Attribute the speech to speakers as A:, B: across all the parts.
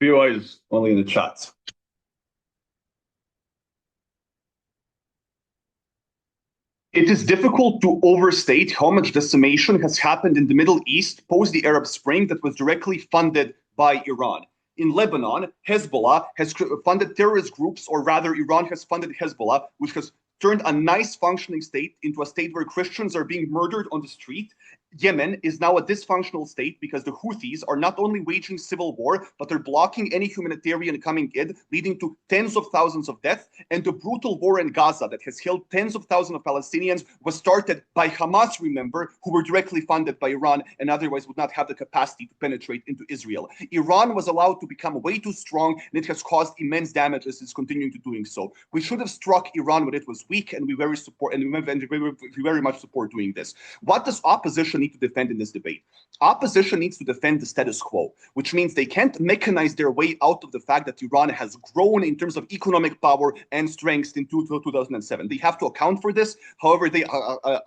A: BOI is only in the chat. It is difficult to overstate how much decimation has happened in the Middle East post the Arab Spring that was directly funded by Iran. In Lebanon, Hezbollah has funded terrorist groups, or rather, Iran has funded Hezbollah, which has turned a nice functioning state into a state where Christians are being murdered on the street. Yemen is now a dysfunctional state because the Houthis are not only waging civil war, but they're blocking any humanitarian coming in, leading to tens of thousands of deaths. And the brutal war in Gaza that has killed tens of thousands of Palestinians was started by Hamas, remember, who were directly funded by Iran and otherwise would not have the capacity to penetrate into Israel. Iran was allowed to become way too strong, and it has caused immense damage as it's continuing to doing so. We should have struck Iran when it was weak, and we very much support doing this. What does opposition need to defend in this debate? Opposition needs to defend the status quo, which means they can't mechanize their way out of the fact that Iran has grown in terms of economic power and strength in 2007. They have to account for this. However, they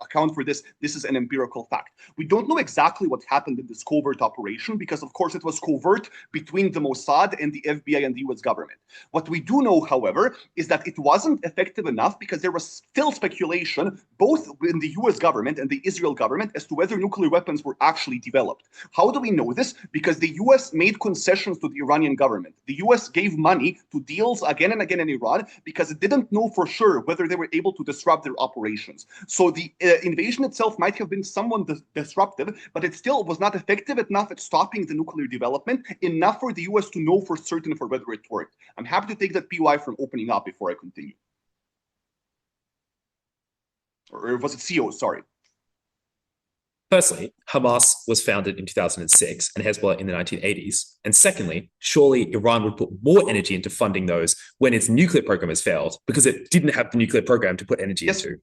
A: account for this. This is an empirical fact. We don't know exactly what happened in this covert operation because, of course, it was covert between the Mossad and the FBI and the US government. What we do know, however, is that it wasn't effective enough because there was still speculation, both in the US government and the Israel government, as to whether nuclear weapons were actually developed. How do we know this? Because the US made concessions to the Iranian government. The US gave money to deals again and again in Iran because it didn't know for sure whether they were able to disrupt their operations. So the invasion itself might have been somewhat disruptive, but it still was not effective enough at stopping the nuclear development, enough for the US to know for certain for whether it worked. I'm happy to take that POI from opening up before I continue. Or was it CO? Sorry.
B: Firstly, Hamas was founded in 2006 and Hezbollah in the 1980s. And secondly, surely Iran would put more energy into funding those when its nuclear program has failed because it didn't have the nuclear program to put energy into.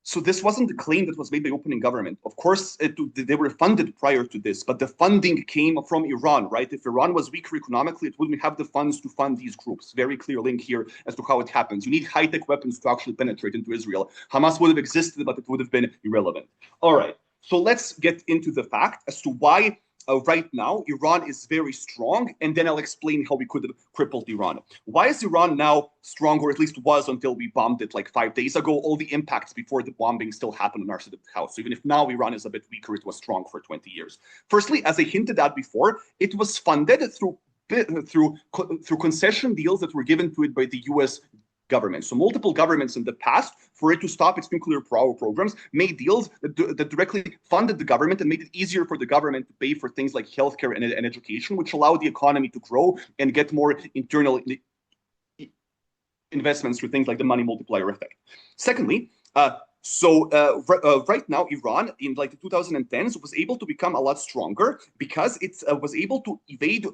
A: So this wasn't the claim that was made by opening government. Of course, they were funded prior to this, but the funding came from Iran, right? If Iran was weaker economically, it wouldn't have the funds to fund these groups. Very clear link here as to how it happens. You need high-tech weapons to actually penetrate into Israel. Hamas would have existed, but it would have been irrelevant. All right, so let's get into the fact as to why right now Iran is very strong, and then I'll explain how we could have crippled Iran. Why is Iran now strong, or at least was until we bombed it like 5 days ago? All the impacts before the bombing still happened on our side of the house. So even if now Iran is a bit weaker, it was strong for 20 years. Firstly, as I hinted at before, it was funded through concession deals that were given to it by the US government. So multiple governments in the past, for it to stop its nuclear power programs, made deals that directly funded the government and made it easier for the government to pay for things like healthcare and education, which allowed the economy to grow and get more internal investments through things like the money multiplier effect. Secondly, right now, Iran in like the 2010s was able to become a lot stronger because it was able to evade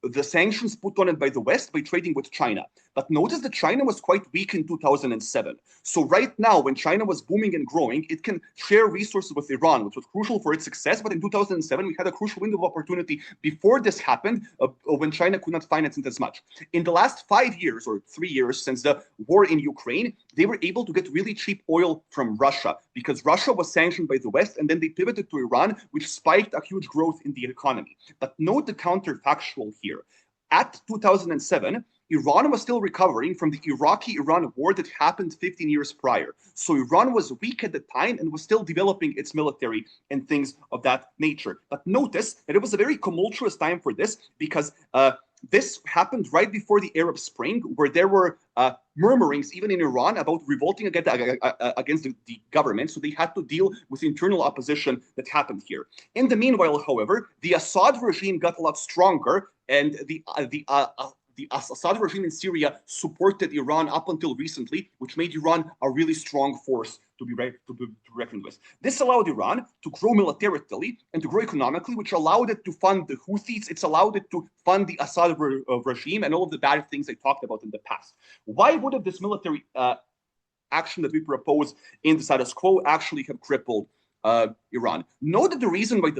A: the sanctions put on it by the West by trading with China. But notice that China was quite weak in 2007. So right now, when China was booming and growing, it can share resources with Iran, which was crucial for its success. But in 2007, we had a crucial window of opportunity before this happened, when China could not finance it as much. In the last 5 years or 3 years since the war in Ukraine, they were able to get really cheap oil from Russia because Russia was sanctioned by the West, and then they pivoted to Iran, which spiked a huge growth in the economy. But note the counterfactual here. At 2007, Iran was still recovering from the Iraqi-Iran war that happened 15 years prior. So Iran was weak at the time and was still developing its military and things of that nature. But notice that it was a very tumultuous time for this because this happened right before the Arab Spring, where there were murmurings even in Iran about revolting against the government. So they had to deal with internal opposition that happened here. In the meanwhile, however, the Assad regime got a lot stronger, and the Assad regime in Syria supported Iran up until recently, which made Iran a really strong force to be reckoned with. This allowed Iran to grow militarily and to grow economically, which allowed it to fund the Houthis. It's allowed it to fund the Assad regime and all of the bad things I talked about in the past. Why would have this military action that we propose in the status quo actually have crippled Iran? Note that the reason why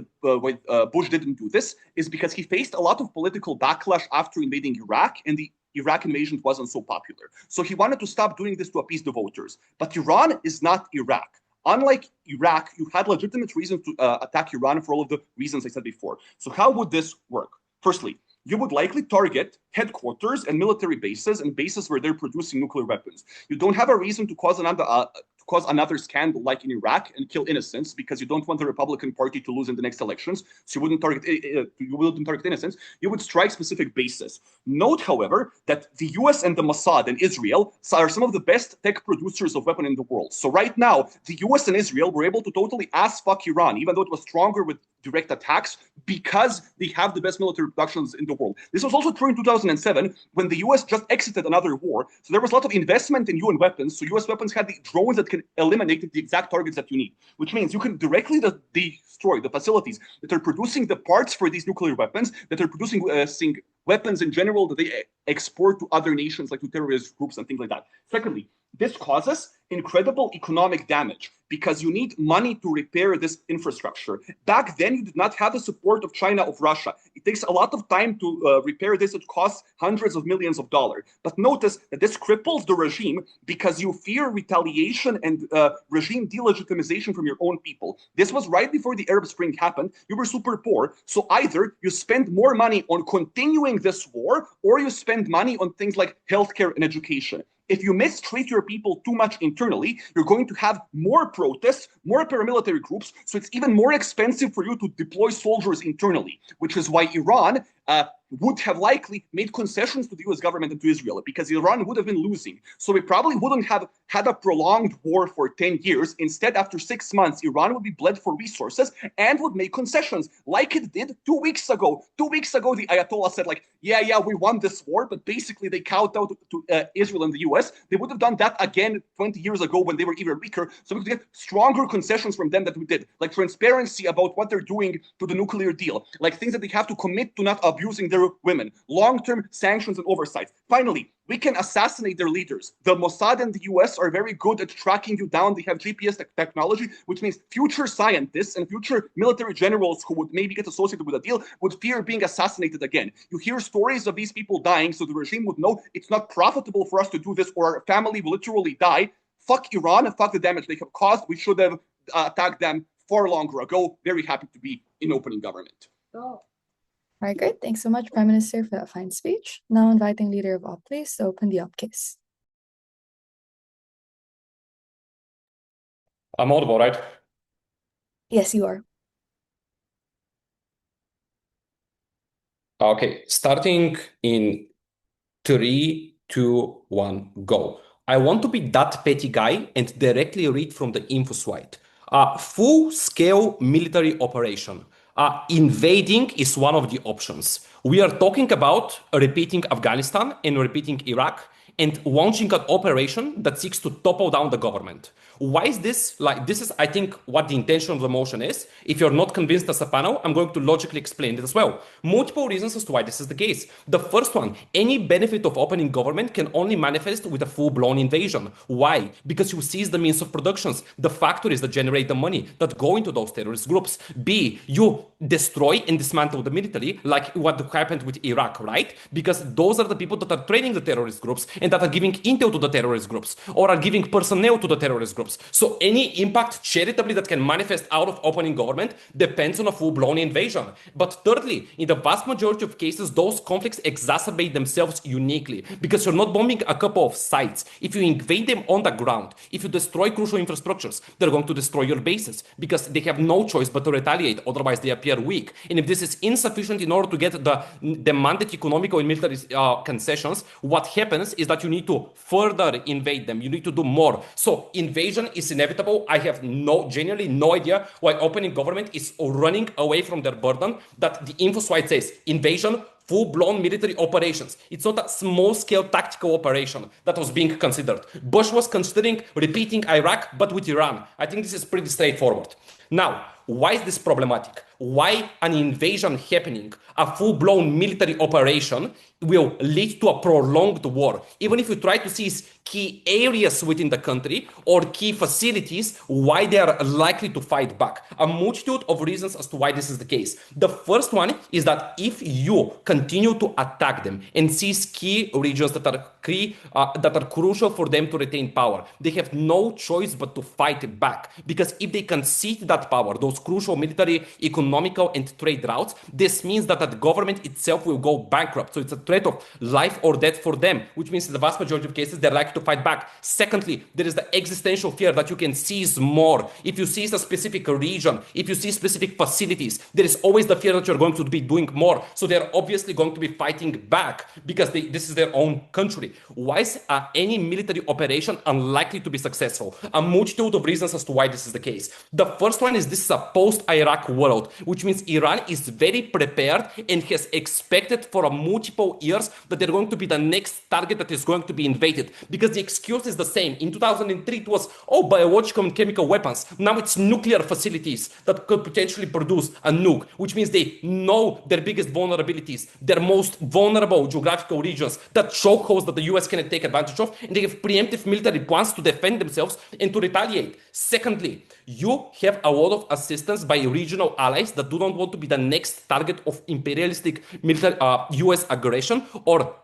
A: Bush didn't do this is because he faced a lot of political backlash after invading Iraq, and the Iraq invasion wasn't so popular. So he wanted to stop doing this to appease the voters. But Iran is not Iraq. Unlike Iraq, you had legitimate reasons to attack Iran for all of the reasons I said before. So how would this work? Firstly, you would likely target headquarters and military bases and bases where they're producing nuclear weapons. You don't have a reason to cause another scandal like in Iraq and kill innocents because you don't want the Republican Party to lose in the next elections. So you wouldn't target innocents. You would strike specific bases. Note, however, that the U.S. and the Mossad and Israel are some of the best tech producers of weapons in the world. So right now, the U.S. and Israel were able to totally ass fuck Iran, even though it was stronger with direct attacks, because they have the best military productions in the world. This was also true in 2007 when the US just exited another war. So there was a lot of investment in UN weapons. So US weapons had the drones that can eliminate the exact targets that you need, which means you can directly destroy the facilities that are producing the parts for these nuclear weapons, that are producing weapons in general that they export to other nations, like to terrorist groups and things like that. Secondly, this causes incredible economic damage because you need money to repair this infrastructure. Back then, you did not have the support of China, of Russia. It takes a lot of time to repair this. It costs hundreds of millions of dollars. But notice that this cripples the regime because you fear retaliation and regime delegitimization from your own people. This was right before the Arab Spring happened. You were super poor. So either you spend more money on continuing this war or you spend money on things like healthcare and education. If you mistreat your people too much internally, you're going to have more protests, more paramilitary groups, so it's even more expensive for you to deploy soldiers internally, which is why Iran would have likely made concessions to the US government and to Israel, because Iran would have been losing. So we probably wouldn't have had a prolonged war for 10 years. Instead, after 6 months, Iran would be bled for resources and would make concessions like it did 2 weeks ago. 2 weeks ago, the Ayatollah said like, yeah, we won this war, but basically they kowtowed to Israel and the US. They would have done that again 20 years ago when they were even weaker. So we could get stronger concessions from them that we did, like transparency about what they're doing to the nuclear deal, like things that they have to commit to not abusing their women, long-term sanctions and oversight. Finally, we can assassinate their leaders. The Mossad and the US are very good at tracking you down. They have GPS technology, which means future scientists and future military generals who would maybe get associated with a deal would fear being assassinated again. You hear stories of these people dying, so the regime would know it's not profitable for us to do this, or our family will literally die. Fuck Iran and fuck the damage they have caused. We should have attacked them far longer ago. Very happy to be in opening government.
C: Oh. All right, great. Thanks so much, Prime Minister, for that fine speech. Now inviting Leader of Op Place to open the Op case.
D: I'm audible, right?
C: Yes, you are.
D: Okay, starting in 3, 2, 1, go. I want to be that petty guy and directly read from the info slide. Full-scale military operation. Invading is one of the options. We are talking about repeating Afghanistan and repeating Iraq and launching an operation that seeks to topple down the government. Why is this? This is, I think, what the intention of the motion is. If you're not convinced as a panel, I'm going to logically explain it as well. Multiple reasons as to why this is the case. The first one, any benefit of opening government can only manifest with a full-blown invasion. Why? Because you seize the means of productions, the factories that generate the money that go into those terrorist groups. B, you destroy and dismantle the military, like what happened with Iraq, right? Because those are the people that are training the terrorist groups and that are giving intel to the terrorist groups or are giving personnel to the terrorist groups. So any impact charitably that can manifest out of opening government depends on a full-blown invasion. But thirdly, in the vast majority of cases, those conflicts exacerbate themselves uniquely because you're not bombing a couple of sites. If you invade them on the ground, if you destroy crucial infrastructures, they're going to destroy your bases because they have no choice but to retaliate. Otherwise, they appear weak. And if this is insufficient in order to get the demanded economical and military concessions, what happens is that you need to further invade them. You need to do more. So invasion is inevitable. I have genuinely no idea why opening government is running away from their burden that the info slide says invasion, full-blown military operations. It's not a small-scale tactical operation that was being considered. Bush was considering repeating Iraq, but with Iran. I think this is pretty straightforward. Now, why is this problematic? Why an invasion happening, a full-blown military operation, will lead to a prolonged war? Even if you try to seize key areas within the country or key facilities, why they are likely to fight back? A multitude of reasons as to why this is the case. The first one is that if you continue to attack them and seize key regions that are that are crucial for them to retain power. They have no choice but to fight back, because if they concede that power, those crucial military, economical, and trade routes, this means that the government itself will go bankrupt. So it's a threat of life or death for them, which means in the vast majority of cases, they're likely to fight back. Secondly, there is the existential fear that you can seize more. If you seize a specific region, if you seize specific facilities, there is always the fear that you're going to be doing more. So they're obviously going to be fighting back because this is their own country. Why is any military operation unlikely to be successful? A multitude of reasons as to why this is the case. The first one is this is a post-Iraq world, which means Iran is very prepared and has expected for a multiple years that they're going to be the next target that is going to be invaded, because the excuse is the same. In 2003, it was, biological and chemical weapons. Now it's nuclear facilities that could potentially produce a nuke, which means they know their biggest vulnerabilities, their most vulnerable geographical regions, that chokeholds that the US can take advantage of, and they have preemptive military plans to defend themselves and to retaliate. Secondly, you have a lot of assistance by regional allies that do not want to be the next target of imperialistic military US aggression, or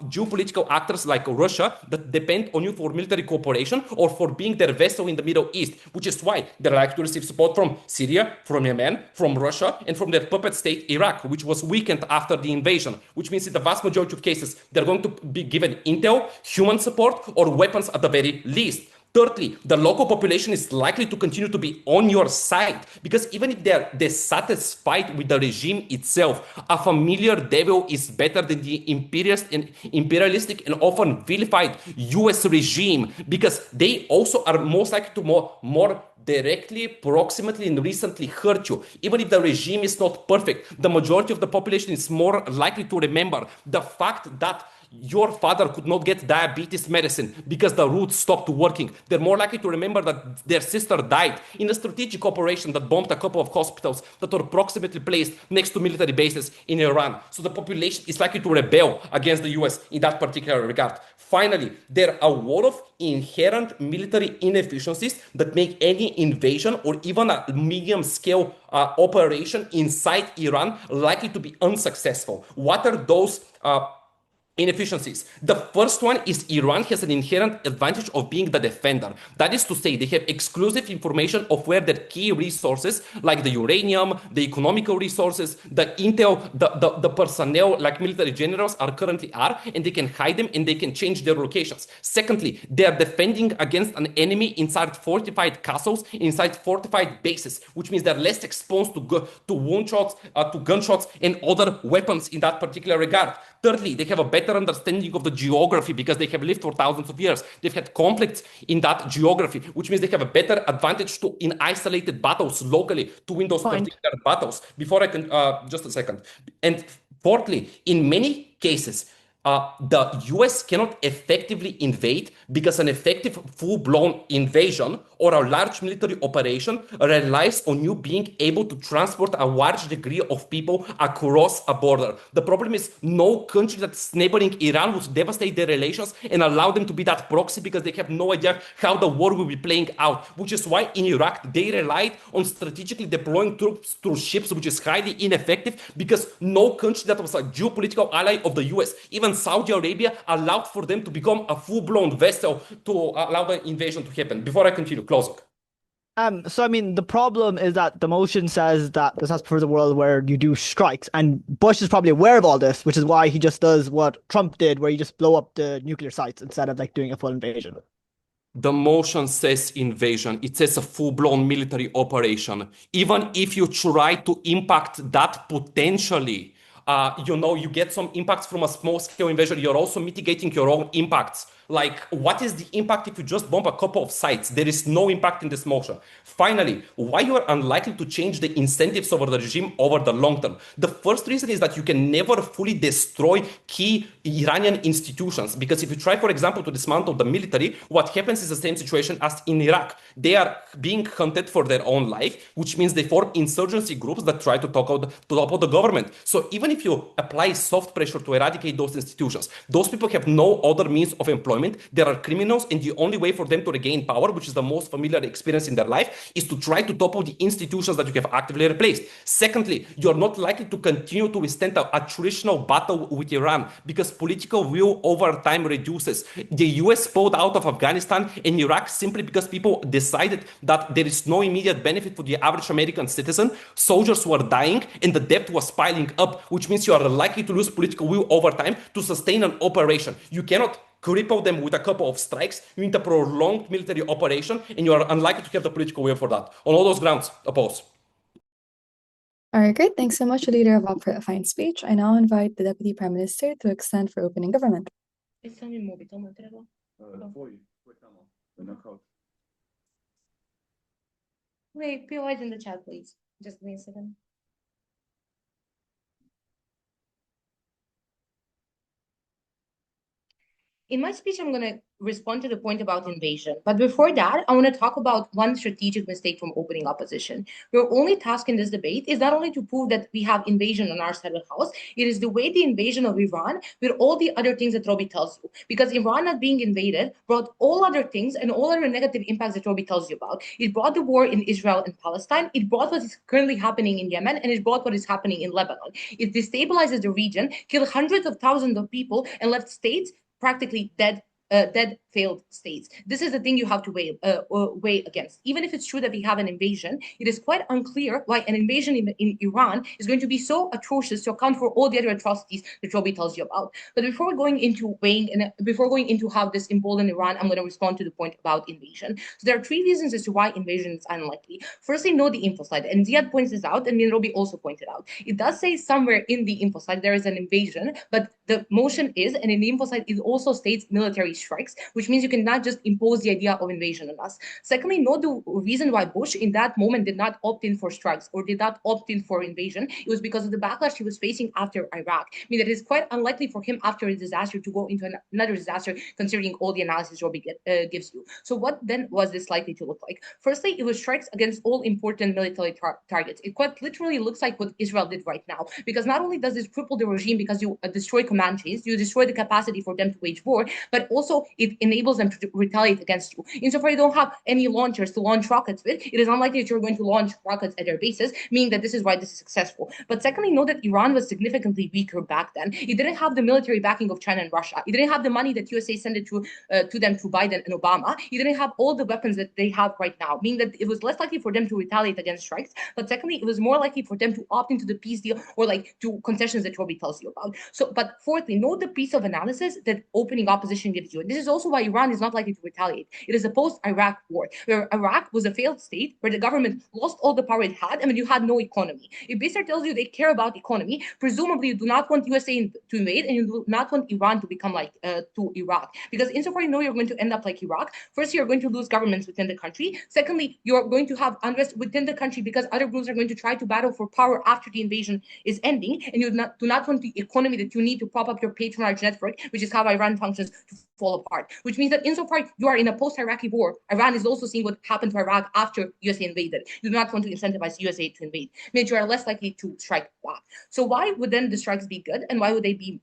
D: geopolitical actors like Russia that depend on you for military cooperation or for being their vessel in the Middle East, which is why they're likely to receive support from Syria, from Yemen, from Russia, and from their puppet state Iraq, which was weakened after the invasion, which means in the vast majority of cases, they're going to be given intel, human support, or weapons at the very least. Thirdly, the local population is likely to continue to be on your side, because even if they're dissatisfied with the regime itself, a familiar devil is better than the imperialistic and often vilified US regime, because they also are most likely to more directly, proximately, and recently hurt you. Even if the regime is not perfect, the majority of the population is more likely to remember the fact that your father could not get diabetes medicine because the route stopped working. They're more likely to remember that their sister died in a strategic operation that bombed a couple of hospitals that were approximately placed next to military bases in Iran. So the population is likely to rebel against the US in that particular regard. Finally, there are a lot of inherent military inefficiencies that make any invasion or even a medium-scale operation inside Iran likely to be unsuccessful. What are those inefficiencies? The first one is Iran has an inherent advantage of being the defender. That is to say, they have exclusive information of where their key resources, like the uranium, the economical resources, the intel, the personnel, like military generals, currently are, and they can hide them and they can change their locations. Secondly, they are defending against an enemy inside fortified castles, inside fortified bases, which means they're less exposed to wound shots, to gunshots, and other weapons in that particular regard. Thirdly, they have a better understanding of the geography because they have lived for thousands of years. They've had conflicts in that geography, which means they have a better advantage in isolated battles locally to win those particular battles. Before I can, just a second. And fourthly, in many cases, the US cannot effectively invade because an effective full-blown invasion or a large military operation relies on you being able to transport a large degree of people across a border. The problem is no country that's neighboring Iran would devastate their relations and allow them to be that proxy because they have no idea how the war will be playing out, which is why in Iraq they relied on strategically deploying troops through ships, which is highly ineffective because no country that was a geopolitical ally of the US, even Saudi Arabia, allowed for them to become a full-blown vessel to allow the invasion to happen. Before I continue, closing.
E: So I mean, the problem is that the motion says that this has to the world where you do strikes, and Bush is probably aware of all this, which is why he just does what Trump did, where you just blow up the nuclear sites instead of like doing a full invasion.
D: The motion says invasion. It says a full-blown military operation. Even if you try to impact that potentially, you get some impacts from a small-scale invasion. You're also mitigating your own impacts. Like, what is the impact if you just bomb a couple of sites? There is no impact in this motion. Finally, why you are unlikely to change the incentives over the regime over the long term? The first reason is that you can never fully destroy key Iranian institutions. Because if you try, for example, to dismantle the military, what happens is the same situation as in Iraq. They are being hunted for their own life, which means they form insurgency groups that try to topple the government. So even if you apply soft pressure to eradicate those institutions, those people have no other means of employment deployment. There are criminals, and the only way for them to regain power, which is the most familiar experience in their life, is to try to topple the institutions that you have actively replaced. Secondly, you're not likely to continue to withstand a traditional battle with Iran because political will over time reduces. The US pulled out of Afghanistan and Iraq simply because people decided that there is no immediate benefit for the average American citizen. Soldiers were dying and the debt was piling up, which means you are likely to lose political will over time to sustain an operation. You cannot cripple them with a couple of strikes. You need a prolonged military operation, and you are unlikely to have the political will for that. On all those grounds, oppose.
C: All right, great. Thanks so much, Leader of Op, for a fine speech. I now invite the Deputy Prime Minister to extend for opening government.
F: Wait, POIs in the chat, please. Just give me a second. In my speech, I'm going to respond to the point about invasion. But before that, I want to talk about one strategic mistake from opening opposition. Your only task in this debate is not only to prove that we have invasion on our side of the house, it is the way the invasion of Iran with all the other things that Robbie tells you. Because Iran not being invaded brought all other things and all other negative impacts that Robbie tells you about. It brought the war in Israel and Palestine. It brought what is currently happening in Yemen, and it brought what is happening in Lebanon. It destabilizes the region, killed hundreds of thousands of people, and left states practically dead failed states. This is the thing you have to weigh against. Even if it's true that we have an invasion, it is quite unclear why an invasion in Iran is going to be so atrocious to account for all the other atrocities that Robbie tells you about. But before going into weighing and before going into how this emboldened Iran, I'm going to respond to the point about invasion. So there are three reasons as to why invasion is unlikely. Firstly, know the info slide, and Ziyad points this out, and Robbie also pointed out. It does say somewhere in the info slide there is an invasion, but the motion is, and in the info slide it also states military strikes, which means you cannot just impose the idea of invasion on us. Secondly, know the reason why Bush in that moment did not opt in for strikes or did not opt in for invasion. It was because of the backlash he was facing after Iraq. I mean, it is quite unlikely for him after a disaster to go into another disaster, considering all the analysis Robbie gives you. So what then was this likely to look like? Firstly, it was strikes against all important military targets. It quite literally looks like what Israel did right now, because not only does this cripple the regime because you destroy command chains, you destroy the capacity for them to wage war, but also it enables them to retaliate against you. Insofar you don't have any launchers to launch rockets with, it is unlikely that you're going to launch rockets at their bases, meaning that this is why this is successful. But secondly, know that Iran was significantly weaker back then. It didn't have the military backing of China and Russia. It didn't have the money that USA sent it to them through Biden and Obama. It didn't have all the weapons that they have right now, meaning that it was less likely for them to retaliate against strikes. But secondly, it was more likely for them to opt into the peace deal or like to concessions that Robbie tells you about. So, but fourthly, know the piece of analysis that opening opposition gives you. And this is also why Iran is not likely to retaliate. It is a post-Iraq war, where Iraq was a failed state, where the government lost all the power it had, and you had no economy. If Biser tells you they care about economy, presumably you do not want USA to invade, and you do not want Iran to become like to Iraq. Because insofar you know you're going to end up like Iraq, first you're going to lose governments within the country. Secondly, you're going to have unrest within the country because other groups are going to try to battle for power after the invasion is ending, and you do not want the economy that you need to prop up your patronage network, which is how Iran functions, to fall apart. Which means that insofar you are in a post-Iraqi war, Iran is also seeing what happened to Iraq after USA invaded. You do not want to incentivize USA to invade, means you are less likely to strike back. So why would then the strikes be good, and why would they be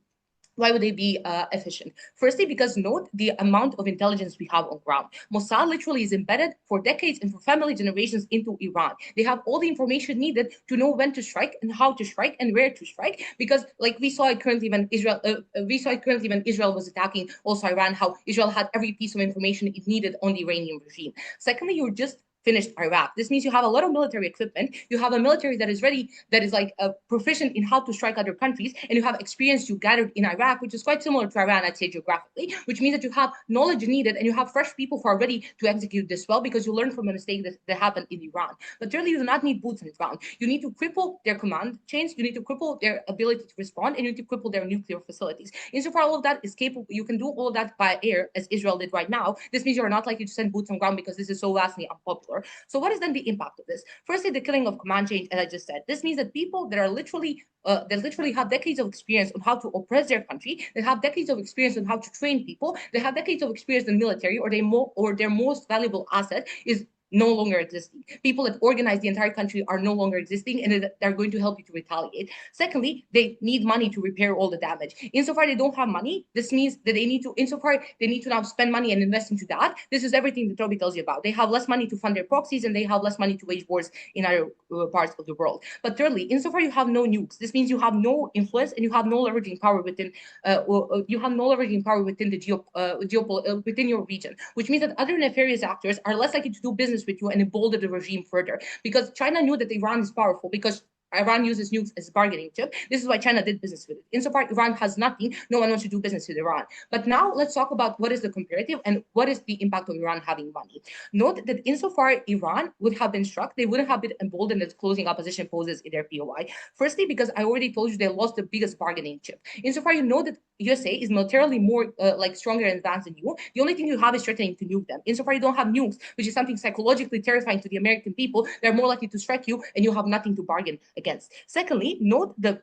F: efficient? Firstly, because note the amount of intelligence we have on ground. Mossad literally is embedded for decades and for family generations into Iran. They have all the information needed to know when to strike and how to strike and where to strike, because like we saw it currently when Israel was attacking also Iran, how Israel had every piece of information it needed on the Iranian regime. Secondly, you're just finished Iraq. This means you have a lot of military equipment. You have a military that is ready, that is like proficient in how to strike other countries, and you have experience you gathered in Iraq, which is quite similar to Iran, I'd say geographically, which means that you have knowledge needed and you have fresh people who are ready to execute this well because you learned from a mistake that happened in Iran. But thirdly, you do not need boots on the ground. You need to cripple their command chains, you need to cripple their ability to respond, and you need to cripple their nuclear facilities. Insofar all of that is capable, you can do all of that by air, as Israel did right now. This means you are not likely to send boots on ground because this is so vastly unpopular. So what is then the impact of this? Firstly, the killing of command chains, as I just said. This means that people that are literally have decades of experience on how to oppress their country, they have decades of experience on how to train people, they have decades of experience in military, or their most valuable asset is no longer existing. People that organize the entire country are no longer existing, and they're going to help you to retaliate. Secondly, they need money to repair all the damage. Insofar they don't have money, this means that they need to now spend money and invest into that. This is everything that Robbie tells you about. They have less money to fund their proxies, and they have less money to wage wars in other parts of the world. But thirdly, insofar you have no nukes, this means you have no influence and you have no leveraging power within within your region, which means that other nefarious actors are less likely to do business with you and embolden the regime further. Because China knew that Iran is powerful, because Iran uses nukes as a bargaining chip. This is why China did business with it. Insofar Iran has nothing, no one wants to do business with Iran. But now let's talk about what is the comparative and what is the impact of Iran having money. Note that insofar Iran would have been struck, they wouldn't have been emboldened as closing opposition poses in their POI. Firstly, because I already told you they lost the biggest bargaining chip. Insofar you know that USA is militarily more stronger and advanced than you. The only thing you have is threatening to nuke them. Insofar you don't have nukes, which is something psychologically terrifying to the American people, they're more likely to strike you and you have nothing to bargain against. Secondly, note that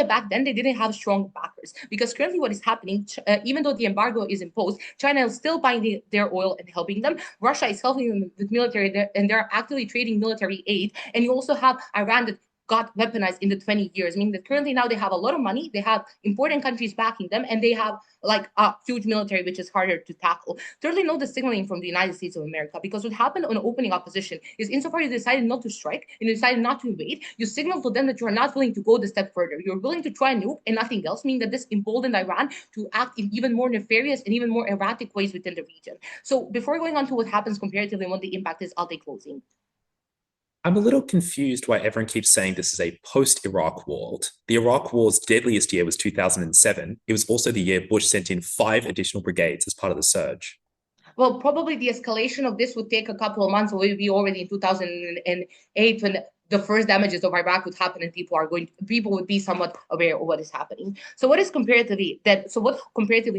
F: back then they didn't have strong backers, because currently what is happening, even though the embargo is imposed, China is still buying their oil and helping them. Russia is helping them with military, and they're actively trading military aid. And you also have Iran that got weaponized in the 20 years, meaning that currently now they have a lot of money, they have important countries backing them, and they have a huge military, which is harder to tackle. Thirdly, note the signaling from the United States of America, because what happened on opening opposition is insofar you decided not to strike and you decided not to invade, you signal to them that you are not willing to go the step further. You're willing to try nuke and nothing else, meaning that this emboldened Iran to act in even more nefarious and even more erratic ways within the region. So before going on to what happens comparatively and what the impact is, I'll take closing.
B: I'm a little confused why everyone keeps saying this is a post-Iraq war. The Iraq war's deadliest year was 2007. It was also the year Bush sent in 5 additional brigades as part of the surge.
F: Well, probably the escalation of this would take a couple of months, or we would be already in 2008 when the first damages of Iraq would happen, and people would be somewhat aware of what is happening. So what comparatively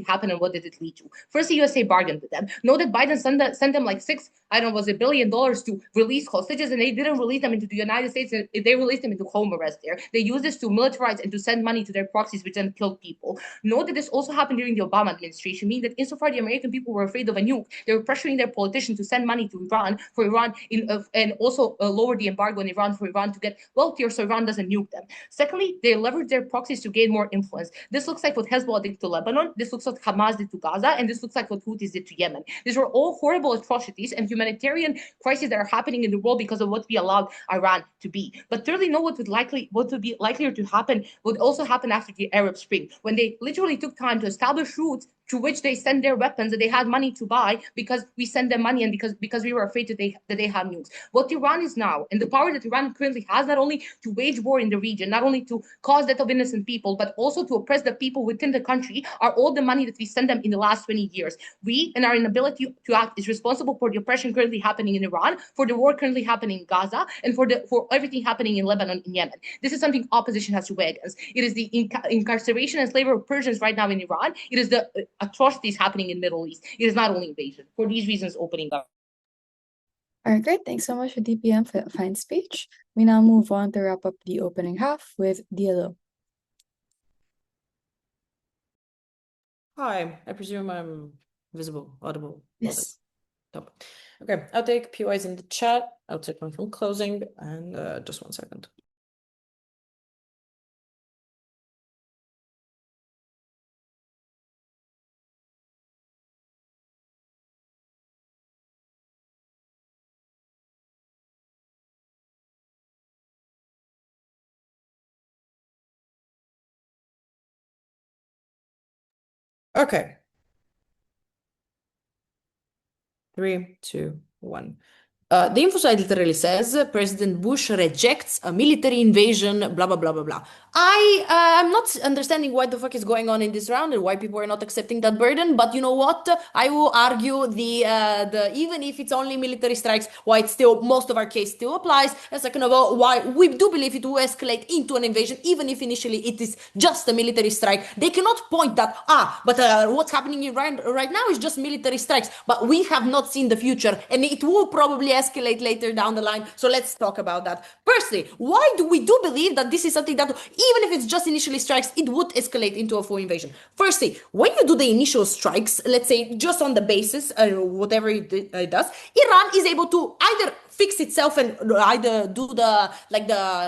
F: happened, and what did it lead to? First, the USA bargained with them. Know that Biden sent them like $1 billion to release hostages, and they didn't release them into the United States. They released them into home arrest there. They used this to militarize and to send money to their proxies, which then killed people. Know that this also happened during the Obama administration, meaning that insofar the American people were afraid of a nuke, they were pressuring their politicians to send money to Iran and also lower the embargo on Iran for Iran to get wealthier so Iran doesn't nuke them. Secondly, they leverage their proxies to gain more influence. This looks like what Hezbollah did to Lebanon, this looks like what Hamas did to Gaza, and this looks like what Houthis did to Yemen. These were all horrible atrocities and humanitarian crises that are happening in the world because of what we allowed Iran to be. But thirdly, know what would be likelier to happen would also happen after the Arab Spring, when they literally took time to establish routes to which they send their weapons that they had money to buy, because we send them money and because we were afraid that they have nukes. What Iran is now, and the power that Iran currently has, not only to wage war in the region, not only to cause death of innocent people, but also to oppress the people within the country, are all the money that we send them in the last 20 years. We, and our inability to act, is responsible for the oppression currently happening in Iran, for the war currently happening in Gaza, and for everything happening in Lebanon and Yemen. This is something opposition has to weigh against. It is the incarceration and slavery of Persians right now in Iran. It is the atrocities happening in Middle East. It is not only invasion. For these reasons, opening up.
C: All right, great. Thanks so much for DPM for that fine speech. We now move on to wrap up the opening half with Diallo.
G: Hi, I presume I'm visible, audible.
C: Yes.
G: Okay, I'll take POIs in the chat. I'll take one from closing, and just 1 second. Okay. 3, 2, 1. The info site literally says President Bush rejects a military invasion, blah, blah, blah, blah, blah. I'm not understanding what the fuck is going on in this round and why people are not accepting that burden. But you know what? I will argue the even if it's only military strikes, why it's still, most of our case still applies. And second of all, why we do believe it will escalate into an invasion, even if initially it is just a military strike. They cannot point that, but what's happening in Iran right now is just military strikes. But we have not seen the future, and it will probably escalate later down the line. So let's talk about that. Firstly, why do we believe that this is something that, even if it's just initially strikes, it would escalate into a full invasion? Firstly, when you do the initial strikes, let's say just on the basis, whatever it does, Iran is able to either fix itself and either do the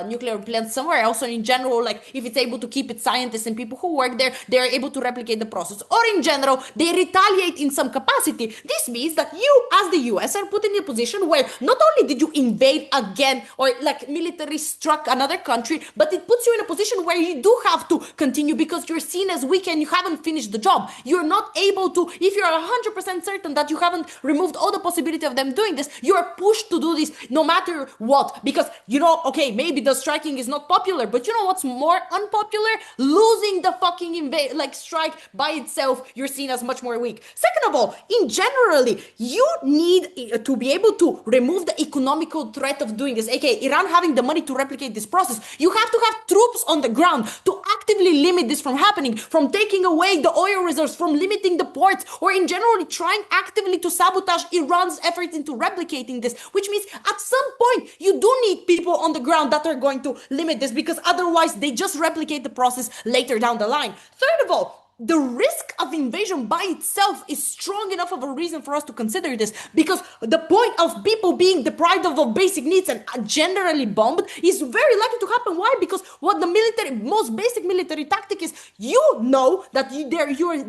G: nuclear plant somewhere else, or in general, like if it's able to keep its scientists and people who work there, they're able to replicate the process, or in general, they retaliate in some capacity. This means that you, as the US, are put in a position where not only did you invade again or like military struck another country, but it puts you in a position where you do have to continue because you're seen as weak and you haven't finished the job. You're not able to, if you're 100% certain that you haven't removed all the possibility of them doing this, you are pushed to do this no matter what, because okay, maybe the striking is not popular, but you know what's more unpopular? Losing the fucking strike by itself, you're seen as much more weak. Second of all, in generally, you need to be able to remove the economical threat of doing this, aka Iran having the money to replicate this process. You have to have troops on the ground to actively limit this from happening, from taking away the oil reserves, from limiting the ports, or in general trying actively to sabotage Iran's efforts into replicating this, which means at some point you do need people on the ground that are going to limit this, because otherwise they just replicate the process later down the line. Third of all, the risk of invasion by itself is strong enough of a reason for us to consider this, because the point of people being deprived of basic needs and generally bombed is very likely to happen. Why? Because what the most basic military tactic is, that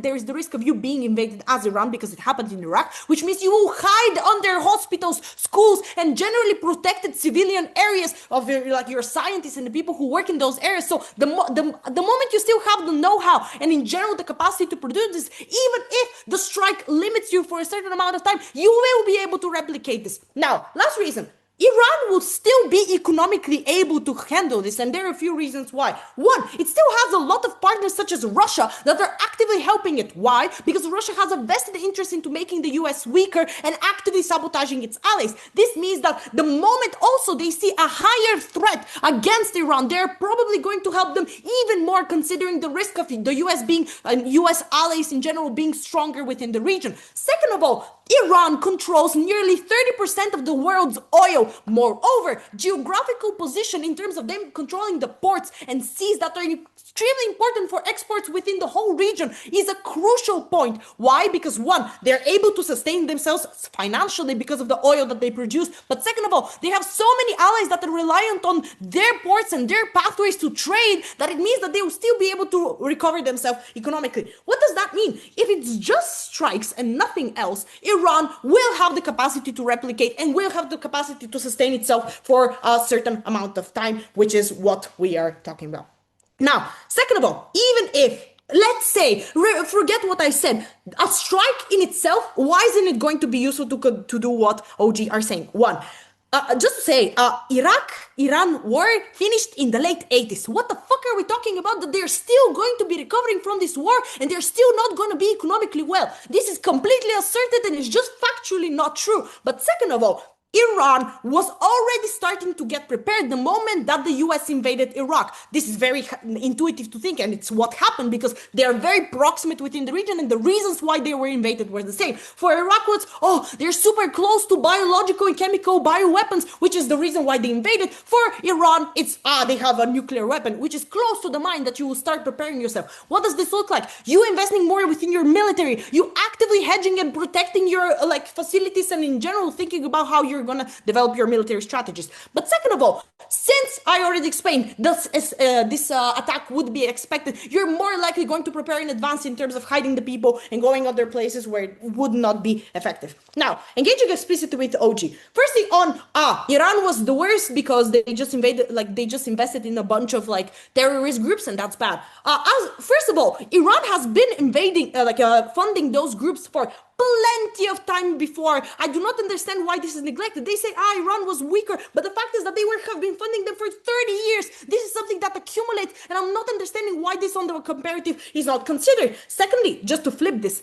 G: there is the risk of you being invaded as Iran, because it happened in Iraq, which means you will hide under hospitals, schools, and generally protected civilian areas of your scientists and the people who work in those areas. So the moment you still have the know-how and in general the capacity to produce this, even if the strike limits you for a certain amount of time, you will be able to replicate this. Now, last reason, Iran will still be economically able to handle this, and there are a few reasons why. One, it still has a lot of partners such as Russia that are actively helping it. Why? Because Russia has a vested interest into making the US weaker and actively sabotaging its allies. This means that the moment also they see a higher threat against Iran, they're probably going to help them even more, considering the risk of the US being, US allies in general being stronger within the region. Second of all, Iran controls nearly 30% of the world's oil. Moreover, geographical position in terms of them controlling the ports and seas that are extremely important for exports within the whole region is a crucial point. Why? Because one, they're able to sustain themselves financially because of the oil that they produce. But second of all, they have so many allies that are reliant on their ports and their pathways to trade that it means that they will still be able to recover themselves economically. What does that mean? If it's just strikes and nothing else, Iran will have the capacity to replicate and will have the capacity to sustain itself for a certain amount of time, which is what we are talking about. Now, second of all, even if, let's say, forget what I said, a strike in itself, why isn't it going to be useful to do what OG are saying? One, just to say, Iran war finished in the late 80s. What the fuck are we talking about? That they're still going to be recovering from this war and they're still not going to be economically well. This is completely asserted and it's just factually not true. But second of all, Iran was already starting to get prepared the moment that the US invaded Iraq. This is very intuitive to think, and it's what happened because they are very proximate within the region, and the reasons why they were invaded were the same. For Iraq, they're super close to biological and chemical bioweapons, which is the reason why they invaded. For Iran, it's they have a nuclear weapon, which is close to the mind that you will start preparing yourself. What does this look like? You investing more within your military, you actively hedging and protecting your facilities, and in general thinking about how you're going to develop your military strategies. But second of all, since I already explained this attack would be expected, you're more likely going to prepare in advance in terms of hiding the people and going other places where it would not be effective. Now, engaging explicitly with OG. Firstly, on Iran was the worst because they just invested in a bunch of terrorist groups, and that's bad. First of all, Iran has been invading funding those groups for plenty of time before. I do not understand why this is neglected. They say, Iran was weaker, but the fact is that they have been funding them for 30 years. This is something that accumulates, and I'm not understanding why this on the comparative is not considered. Secondly, just to flip this,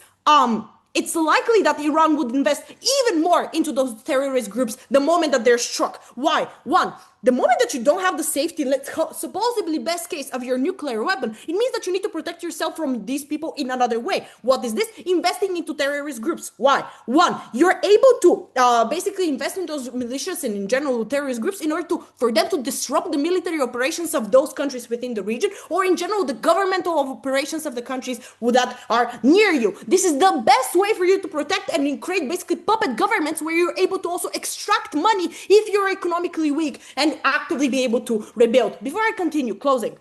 G: it's likely that Iran would invest even more into those terrorist groups the moment that they're struck. Why? One, the moment that you don't have the safety, supposedly best case of your nuclear weapon, it means that you need to protect yourself from these people in another way. What is this? Investing into terrorist groups. Why? One, you're able to basically invest in those militias and in general terrorist groups in order for them to disrupt the military operations of those countries within the region, or in general the governmental operations of the countries that are near you. This is the best way for you to protect and create basically puppet governments where you're able to also extract money if you're economically weak and actively be able to rebuild. Before I continue, closing.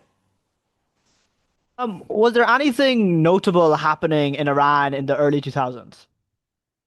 E: Was there anything notable happening in Iran in the early 2000s?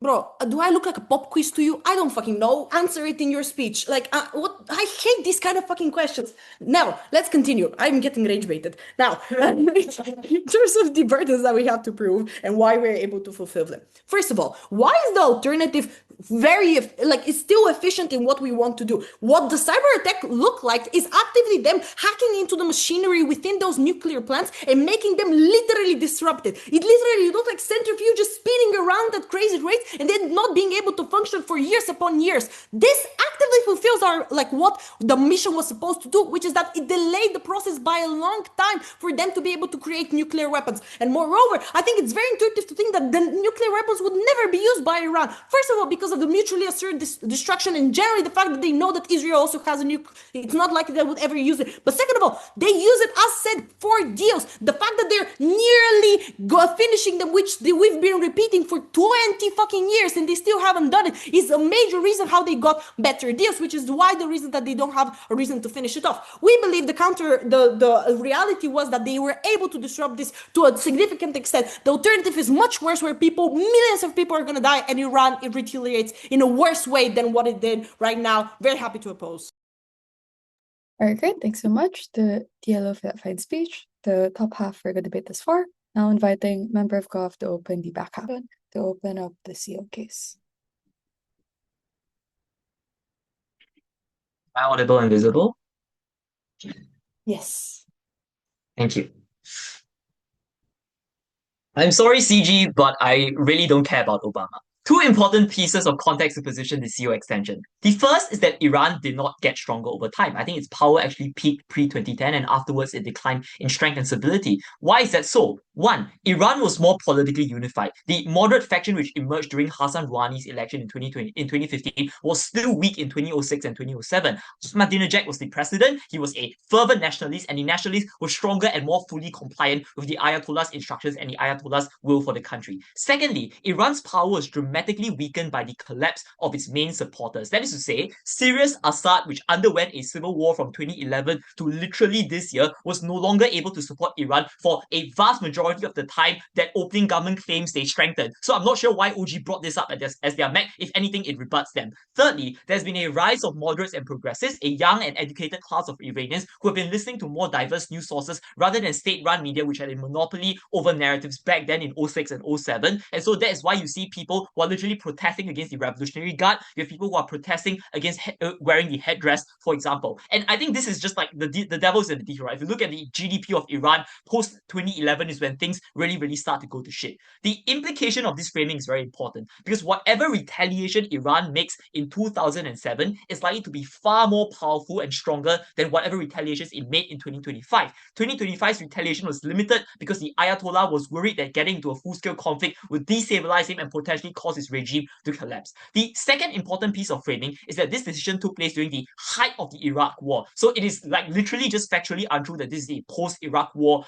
G: Bro, do I look like a pop quiz to you? I don't fucking know. Answer it in your speech. Like, what? I hate these kind of fucking questions. Now, let's continue. I'm getting rage baited. Now, in terms of the burdens that we have to prove and why we're able to fulfill them. First of all, why is the alternative it's still efficient in what we want to do? What the cyber attack look like is actively them hacking into the machinery within those nuclear plants and making them literally disrupted. It literally looks like centrifuges spinning around at crazy rates and then not being able to function for years upon years. This actively fulfills what the mission was supposed to do, which is that it delayed the process by a long time for them to be able to create nuclear weapons. And moreover, I think it's very intuitive to think that the nuclear weapons would never be used by Iran. First of all, because of the mutually assured destruction and generally the fact that they know that Israel also has a nuke. It's not like they would ever use it. But second of all, they use it as said for deals. The fact that they're nearly finishing them, which we've been repeating for 20 fucking years and they still haven't done it, is a major reason how they got better deals, which is why the reason that they don't have a reason to finish it off. We believe the reality was that they were able to disrupt this to a significant extent. The alternative is much worse, where millions of people are going to die, and Iran retaliates in a worse way than what it did right now. Very happy to oppose.
C: All right, great. Thanks so much to DLO for that fine speech. The top half for the debate thus far. Now inviting Member of GOV to open the back half, to open up the CO case.
H: Am I audible and visible?
G: Yes.
H: Thank you. I'm sorry, CG, but I really don't care about Obama. Two important pieces of context to position the CO extension. The first is that Iran did not get stronger over time. I think its power actually peaked pre-2010 and afterwards it declined in strength and stability. Why is that so? One, Iran was more politically unified. The moderate faction which emerged during Hassan Rouhani's election in 2015 was still weak in 2006 and 2007. Ahmadinejad was the president. He was a fervent nationalist, and the nationalists were stronger and more fully compliant with the Ayatollah's instructions and the Ayatollah's will for the country. Secondly, Iran's power was dramatically weakened by the collapse of its main supporters. That is to say, Syria's Assad, which underwent a civil war from 2011 to literally this year, was no longer able to support Iran for a vast majority of the time that opening government claims they strengthened. So I'm not sure why OG brought this up as their mech. If anything, it rebuts them. Thirdly, there's been a rise of moderates and progressives, a young and educated class of Iranians who have been listening to more diverse news sources rather than state-run media, which had a monopoly over narratives back then in 06 and 07. And so that is why you see people who are literally protesting against the Revolutionary Guard. You have people who are protesting against wearing the headdress, for example. And I think this is just like the devil's in the detail, right? If you look at the GDP of Iran post 2011 is when things really start to go to shit. The implication of this framing is very important because whatever retaliation Iran makes in 2007 is likely to be far more powerful and stronger than whatever retaliations it made in 2025. 2025's retaliation was limited because the Ayatollah was worried that getting into a full-scale conflict would destabilize him and potentially cause his regime to collapse. The second important piece of framing is that this decision took place during the height of the Iraq War. So it is like literally just factually untrue that this is a post-Iraq War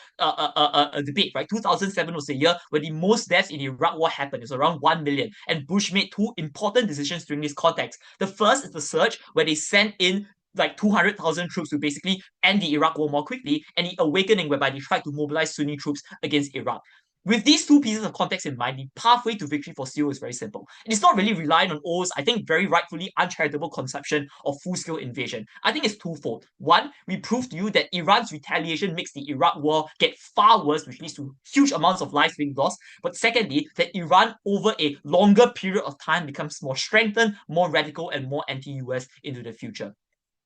H: debate, right? 2007 was the year where the most deaths in the Iraq War happened. It was around 1 million. And Bush made two important decisions during this context. The first is the surge, where they sent in like 200,000 troops to basically end the Iraq War more quickly, and the awakening, whereby they tried to mobilize Sunni troops against Iraq. With these two pieces of context in mind, the pathway to victory for CO is very simple. It is not really relying on O's, I think, very rightfully uncharitable conception of full-scale invasion. I think it's twofold. One, we proved to you that Iran's retaliation makes the Iraq war get far worse, which leads to huge amounts of lives being lost. But secondly, that Iran, over a longer period of time, becomes more strengthened, more radical, and more anti-US into the future.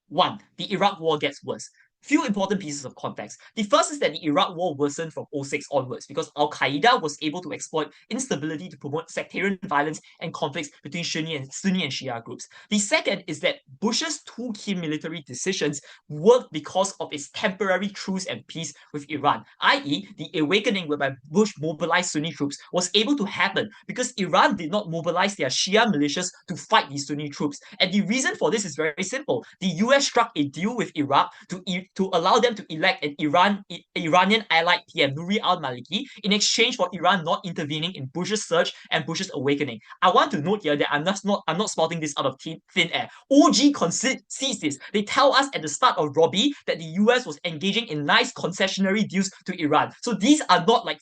H: One, the Iraq war gets worse. Few important pieces of context. The first is that the Iraq war worsened from 2006 onwards because Al-Qaeda was able to exploit instability to promote sectarian violence and conflicts between Sunni and Shia groups. The second is that Bush's two key military decisions worked because of its temporary truce and peace with Iran, i.e. the awakening whereby Bush mobilized Sunni troops was able to happen because Iran did not mobilize their Shia militias to fight these Sunni troops. And the reason for this is very simple. The US struck a deal with Iraq to allow them to elect an Iranian allied PM, Nouri al-Maliki, in exchange for Iran not intervening in Bush's surge and Bush's awakening. I want to note here that I'm not spouting this out of thin air. OG concedes this. They tell us at the start of Robbie that the US was engaging in nice concessionary deals to Iran. So these are not like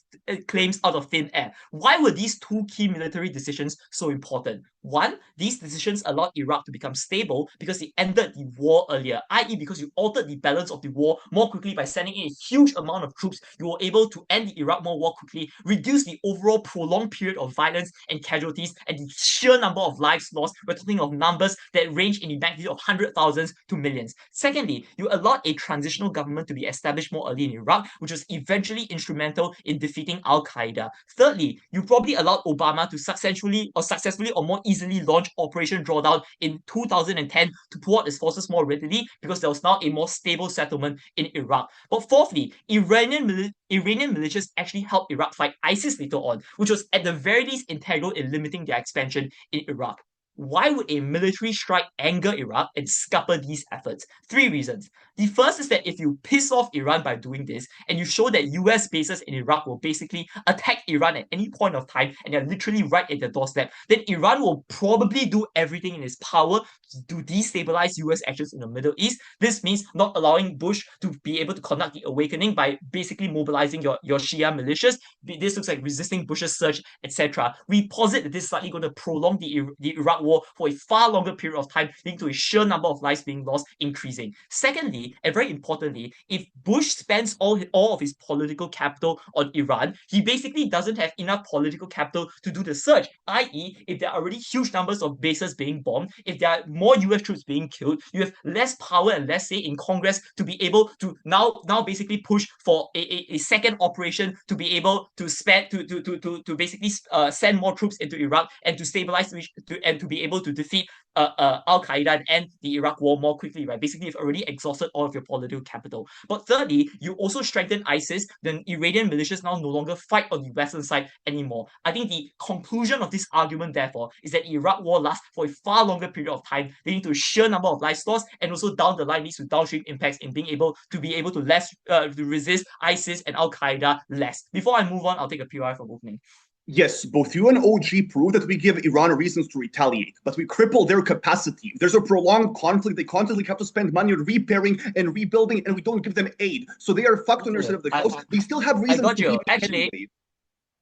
H: claims out of thin air. Why were these two key military decisions so important? One, these decisions allowed Iraq to become stable because it ended the war earlier, i.e. because you altered the balance of the war more quickly by sending in a huge amount of troops. You were able to end the Iraq war more quickly, reduce the overall prolonged period of violence and casualties, and the sheer number of lives lost. We're talking of numbers that range in the magnitude of 100,000s to millions. Secondly, you allowed a transitional government to be established more early in Iraq, which was eventually instrumental in defeating Al-Qaeda. Thirdly, you probably allowed Obama to successfully or more easily launch Operation Drawdown in 2010 to pull out its forces more readily because there was now a more stable settlement in Iraq. But fourthly, Iranian militias actually helped Iraq fight ISIS later on, which was at the very least integral in limiting their expansion in Iraq. Why would a military strike anger Iraq and scupper these efforts? Three reasons. The first is that if you piss off Iran by doing this, and you show that US bases in Iraq will basically attack Iran at any point of time, and they're literally right at their doorstep, then Iran will probably do everything in its power to destabilize US actions in the Middle East. This means not allowing Bush to be able to conduct the awakening by basically mobilizing your Shia militias. This looks like resisting Bush's surge, etc. We posit that this is likely going to prolong the Iraq war for a far longer period of time, leading to a sheer number of lives being lost increasing. Secondly, and very importantly, if Bush spends all of his political capital on Iran, he basically doesn't have enough political capital to do the surge, i.e. if there are already huge numbers of bases being bombed, if there are more US troops being killed, you have less power and less say in Congress to be able to now basically push for a second operation to be able to spend to basically send more troops into Iraq and to stabilize and to be able to defeat Al-Qaeda and end the Iraq war more quickly, right? Basically, you've already exhausted all of your political capital. But thirdly, you also strengthen ISIS, then Iranian militias now no longer fight on the western side anymore. I think the conclusion of this argument, therefore, is that the Iraq war lasts for a far longer period of time, leading to a sheer number of lives lost, and also down the line leads to downstream impacts in being able to resist ISIS and Al-Qaeda less. Before I move on, I'll take a POI from opening.
A: Yes, both you and OG prove that we give Iran reasons to retaliate, but we cripple their capacity. There's a prolonged conflict. They constantly have to spend money on repairing and rebuilding, and we don't give them aid. So they are fucked on their side of the coast. They still have reasons to
H: actually.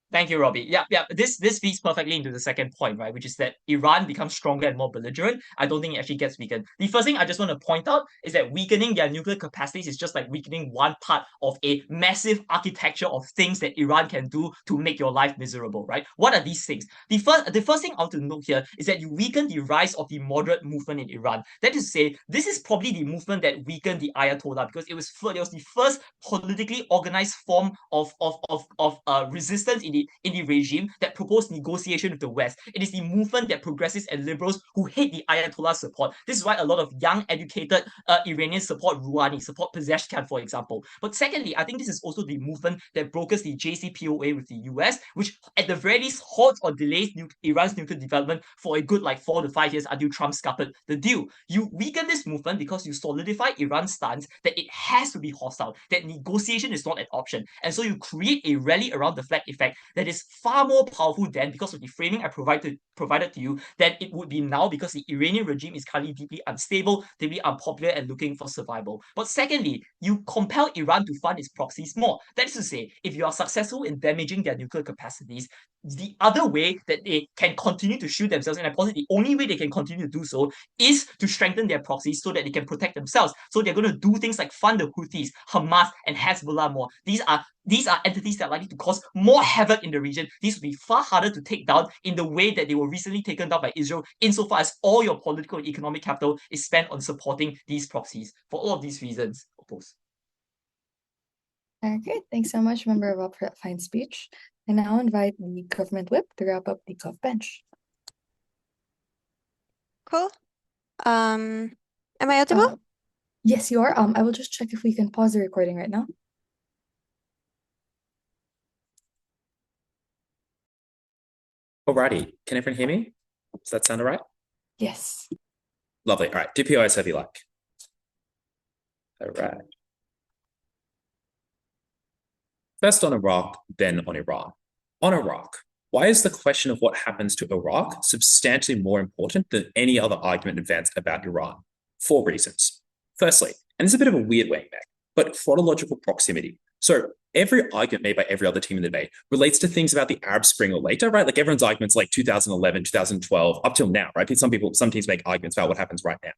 H: Thank you, Robbie. Yeah. This feeds perfectly into the second point, right? Which is that Iran becomes stronger and more belligerent. I don't think it actually gets weakened. The first thing I just want to point out is that weakening their nuclear capacities is just like weakening one part of a massive architecture of things that Iran can do to make your life miserable, right? What are these things? The first thing I want to note here is that you weaken the rise of the moderate movement in Iran. That is to say, this is probably the movement that weakened the Ayatollah because it was the first politically organized form of resistance in the regime that proposed negotiation with the West. It is the movement that progressives and liberals who hate the Ayatollah support. This is why a lot of young, educated Iranians support Rouhani, support Pezeshkian, for example. But secondly, I think this is also the movement that brokers the JCPOA with the US, which at the very least halts or delays Iran's nuclear development for a good 4 to 5 years until Trump scuppered the deal. You weaken this movement because you solidify Iran's stance that it has to be hostile, that negotiation is not an option. And so you create a rally around the flag effect that is far more powerful than, because of the framing I provided to you, than it would be now because the Iranian regime is currently deeply unstable, deeply unpopular, and looking for survival. But secondly, you compel Iran to fund its proxies more. That is to say, if you are successful in damaging their nuclear capacities, the other way that they can continue to shield themselves, and I posit the only way they can continue to do so, is to strengthen their proxies so that they can protect themselves. So they're going to do things like fund the Houthis, Hamas, and Hezbollah more. These are entities that are likely to cause more havoc in the region. These will be far harder to take down in the way that they were recently taken down by Israel, insofar as all your political and economic capital is spent on supporting these proxies. For all of these reasons, oppose.
C: Okay, thanks so much, Member of Up for that fine speech. I now invite the government whip to wrap up the Gov bench.
I: Cool. Am I audible?
C: Yes, you are. I will just check if we can pause the recording right now.
B: Alrighty, can everyone hear me? Does that sound all right?
C: Yes.
B: Lovely. All right, DPOS have you like. All right. First on Iraq, then on Iran. On Iraq, why is the question of what happens to Iraq substantially more important than any other argument advanced about Iran? 4 reasons. Firstly, and it's a bit of a weird way back, but chronological proximity. So every argument made by every other team in the debate relates to things about the Arab Spring or later, right? Like everyone's arguments like 2011, 2012, up till now, right? Some teams make arguments about what happens right now.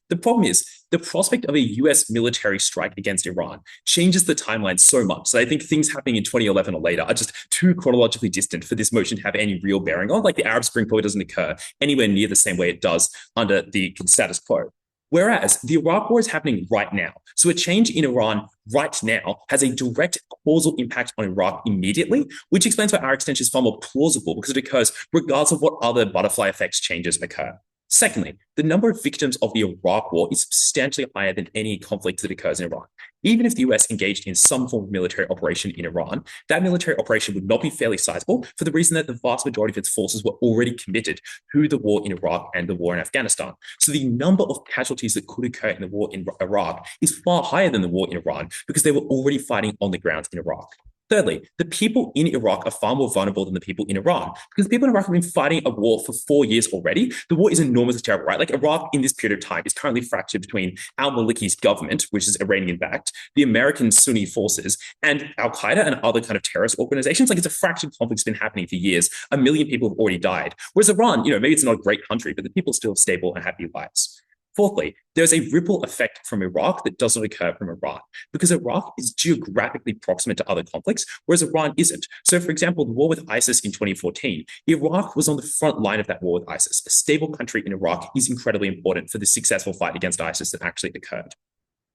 B: The problem is the prospect of a US military strike against Iran changes the timeline so much. So I think things happening in 2011 or later are just too chronologically distant for this motion to have any real bearing on. Like the Arab Spring probably doesn't occur anywhere near the same way it does under the status quo. Whereas the Iraq war is happening right now. So a change in Iran right now has a direct causal impact on Iraq immediately, which explains why our extension is far more plausible because it occurs regardless of what other butterfly effects changes occur. Secondly, the number of victims of the Iraq war is substantially higher than any conflict that occurs in Iran. Even if the US engaged in some form of military operation in Iran, that military operation would not be fairly sizable for the reason that the vast majority of its forces were already committed to the war in Iraq and the war in Afghanistan. So the number of casualties that could occur in the war in Iraq is far higher than the war in Iran because they were already fighting on the ground in Iraq. Thirdly, the people in Iraq are far more vulnerable than the people in Iran because the people in Iraq have been fighting a war for 4 years already. The war is enormously terrible, right? Like Iraq in this period of time is currently fractured between al-Maliki's government, which is Iranian-backed, the American Sunni forces, and Al-Qaeda and other kind of terrorist organizations. Like it's a fractured conflict that's been happening for years. 1 million people have already died. Whereas Iran, maybe it's not a great country, but the people still have stable and happy lives. Fourthly, there's a ripple effect from Iraq that doesn't occur from Iran because Iraq is geographically proximate to other conflicts, whereas Iran isn't. So, for example, the war with ISIS in 2014, Iraq was on the front line of that war with ISIS. A stable country in Iraq is incredibly important for the successful fight against ISIS that actually occurred.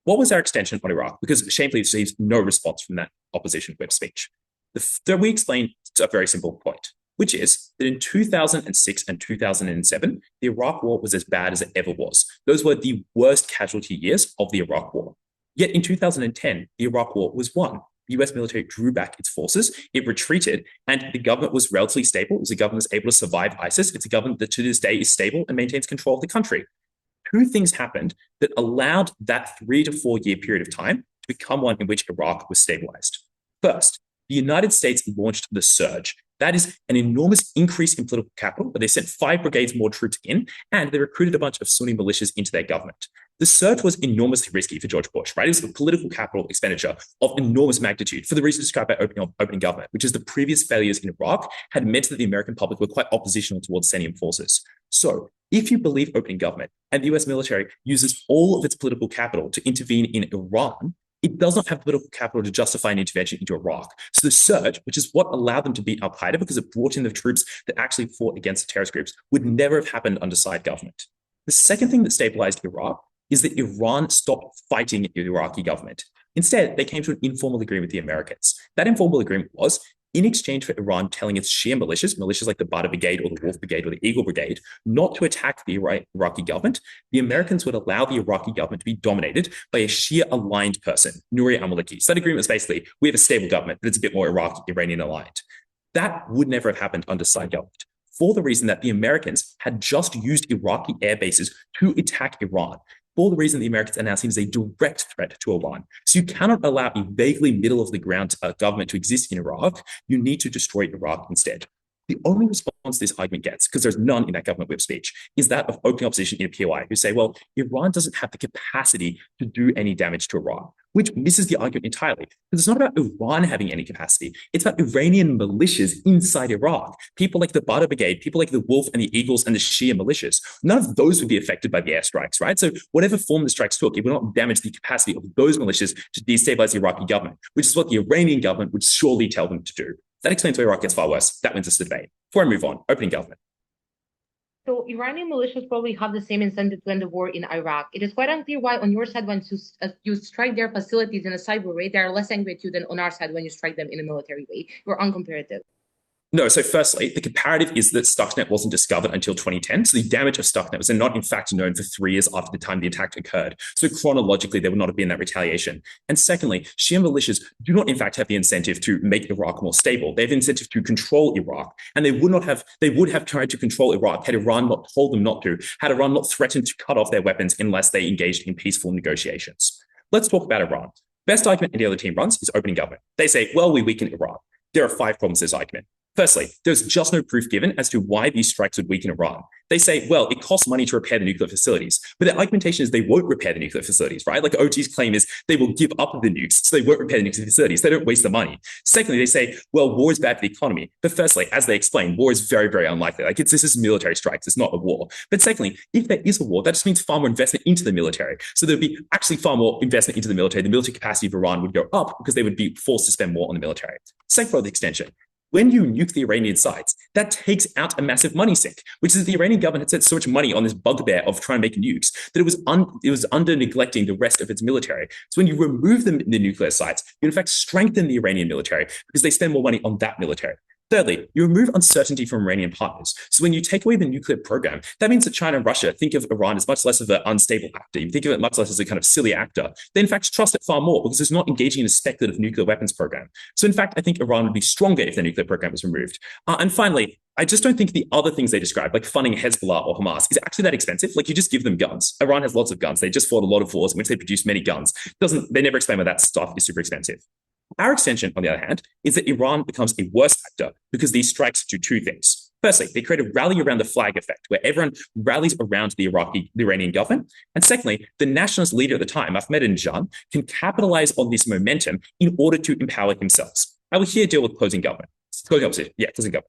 B: What was our extension on Iraq? Because shamefully, it receives no response from that opposition whip speech. We explained a very simple point, which is that in 2006 and 2007, the Iraq war was as bad as it ever was. Those were the worst casualty years of the Iraq war. Yet in 2010, the Iraq war was won. The US military drew back its forces, it retreated, and the government was relatively stable. It was a government that was able to survive ISIS. It's a government that to this day is stable and maintains control of the country. 2 things happened that allowed that 3 to 4 year period of time to become one in which Iraq was stabilized. First, the United States launched the surge. That is an enormous increase in political capital, but they sent 5 brigades more troops in, and they recruited a bunch of Sunni militias into their government. The surge was enormously risky for George Bush, right? It was a political capital expenditure of enormous magnitude for the reason described by opening government, which is the previous failures in Iraq had meant that the American public were quite oppositional towards sending in forces. So if you believe opening government and the US military uses all of its political capital to intervene in Iran, it does not have political capital to justify an intervention into Iraq. So the surge, which is what allowed them to beat Al-Qaeda because it brought in the troops that actually fought against the terrorist groups, would never have happened under Assad government. The second thing that stabilized Iraq is that Iran stopped fighting the Iraqi government. Instead, they came to an informal agreement with the Americans. That informal agreement was, in exchange for Iran telling its Shia militias like the Badr Brigade or the Wolf Brigade or the Eagle Brigade, not to attack the Iraqi government, the Americans would allow the Iraqi government to be dominated by a Shia-aligned person, Nouri al-Maliki. So that agreement was basically, we have a stable government, but it's a bit more Iranian-aligned. That would never have happened under Assad government, for the reason that the Americans had just used Iraqi air bases to attack Iran, for the reason the Americans are now seen as a direct threat to Iran. So you cannot allow a vaguely middle-of-the-ground government to exist in Iraq. You need to destroy Iraq instead. The only response this argument gets, because there's none in that government whip speech, is that of opening opposition in a POI who say, well, Iran doesn't have the capacity to do any damage to Iraq, which misses the argument entirely. Because it's not about Iran having any capacity. It's about Iranian militias inside Iraq. People like the Badr Brigade, people like the Wolf and the Eagles and the Shia militias. None of those would be affected by the airstrikes, right? So whatever form the strikes took, it would not damage the capacity of those militias to destabilize the Iraqi government, which is what the Iranian government would surely tell them to do. That explains why Iraq gets far worse. That wins this debate. Before I move on, opening government.
F: So Iranian militias probably have the same incentive to end the war in Iraq. It is quite unclear why on your side, when you strike their facilities in a cyber way, they are less angry at you than on our side when you strike them in a military way. You're uncomparative.
B: No, so firstly, the comparative is that Stuxnet wasn't discovered until 2010. So the damage of Stuxnet was not, in fact, known for 3 years after the time the attack occurred. So chronologically, there would not have been that retaliation. And secondly, Shia militias do not, in fact, have the incentive to make Iraq more stable. They have the incentive to control Iraq. And they would have tried to control Iraq had Iran not told them not to, had Iran not threatened to cut off their weapons unless they engaged in peaceful negotiations. Let's talk about Iran. Best argument the other team runs is opening government. They say, well, we weaken Iran. There are 5 problems to this argument. Firstly, there's just no proof given as to why these strikes would weaken Iran. They say, well, it costs money to repair the nuclear facilities. But their argumentation is they won't repair the nuclear facilities, right? Like OT's claim is they will give up the nukes, so they won't repair the nuclear facilities. They don't waste the money. Secondly, they say, well, war is bad for the economy. But firstly, as they explain, war is very, very unlikely. Like this is military strikes. It's not a war. But secondly, if there is a war, that just means far more investment into the military. So there'd be actually far more investment into the military. The military capacity of Iran would go up because they would be forced to spend more on the military. Second part of the extension. When you nuke the Iranian sites, that takes out a massive money sink, which is the Iranian government had spent so much money on this bugbear of trying to make nukes that it was under neglecting the rest of its military. So when you remove the nuclear sites, you in fact strengthen the Iranian military because they spend more money on that military. Thirdly, you remove uncertainty from Iranian partners. So when you take away the nuclear program, that means that China and Russia think of Iran as much less of an unstable actor. You think of it much less as a kind of silly actor. They in fact trust it far more because it's not engaging in a speculative nuclear weapons program. So in fact, I think Iran would be stronger if the nuclear program was removed. And finally, I just don't think the other things they describe, like funding Hezbollah or Hamas, is actually that expensive. Like you just give them guns. Iran has lots of guns. They just fought a lot of wars in which they produced many guns. They never explain why that stuff is super expensive. Our extension, on the other hand, is that Iran becomes a worse actor because these strikes do 2 things. Firstly, they create a rally around the flag effect, where everyone rallies around the Iranian government. And secondly, the nationalist leader at the time, Ahmadinejad, can capitalize on this momentum in order to empower himself. I will here deal with closing government. Closing government.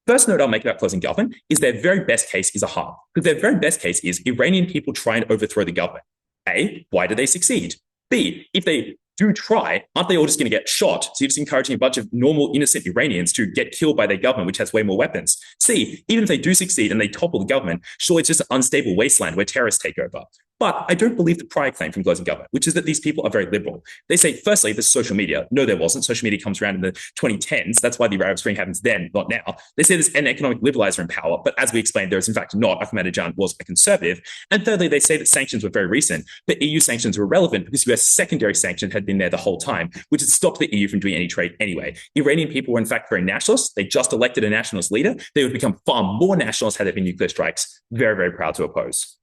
B: First note I'll make about closing government is their very best case is a harm. Because their very best case is Iranian people try and overthrow the government. A, why do they succeed? B, if they do try, aren't they all just going to get shot? So you're just encouraging a bunch of normal, innocent Iranians to get killed by their government, which has way more weapons. C, even if they do succeed and they topple the government, surely it's just an unstable wasteland where terrorists take over. But I don't believe the prior claim from closing government, which is that these people are very liberal. They say, firstly, there's social media. No, there wasn't. Social media comes around in the 2010s. That's why the Arab Spring happens then, not now. They say there's an economic liberalizer in power, but as we explained, there is in fact not. Ahmadinejad was a conservative. And thirdly, they say that sanctions were very recent, but EU sanctions were relevant because US secondary sanctions had been there the whole time, which had stopped the EU from doing any trade anyway. Iranian people were in fact very nationalist. They just elected a nationalist leader. They would become far more nationalist had there been nuclear strikes. Very, very proud to oppose.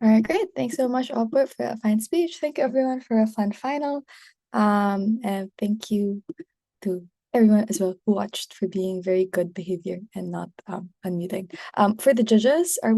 C: All right, great. Thanks so much, Albert, for that fine speech. Thank you, everyone, for a fun final. And thank you to everyone as well who watched for being very good behavior and not unmuting. For the judges, are we